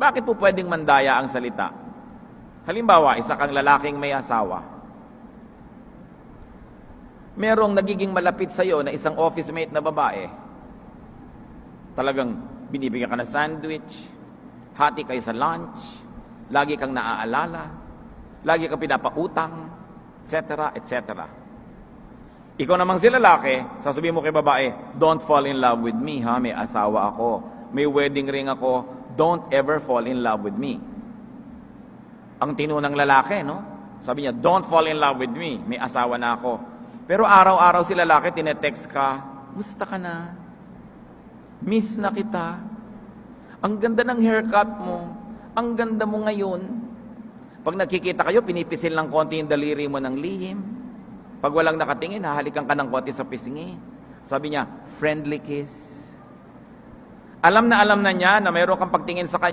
Bakit po pwedeng mandaya ang salita? Halimbawa, isa kang lalaking may asawa. Merong nagiging malapit sa iyo na isang office mate na babae. Talagang binibigyan ka ng sandwich, hati kayo sa lunch, lagi kang naaalala, lagi kang pinapautang, etc., etc. Ikaw namang si lalaki, sasabihin mo kay babae, don't fall in love with me, ha? May asawa ako, may wedding ring ako, don't ever fall in love with me. Ang tinunang lalaki, no? Sabi niya, don't fall in love with me, may asawa na ako. Pero araw-araw si lalaki, tinetext ka, musta ka na? Miss na kita. Ang ganda ng haircut mo. Ang ganda mo ngayon. Pag nagkikita kayo, pinipisil ng konti yung daliri mo ng lihim. Pag walang nakatingin, hahalikan ka ng konti sa pisngi. Sabi niya, friendly kiss. Alam na niya na mayroon kang pagtingin sa kanya.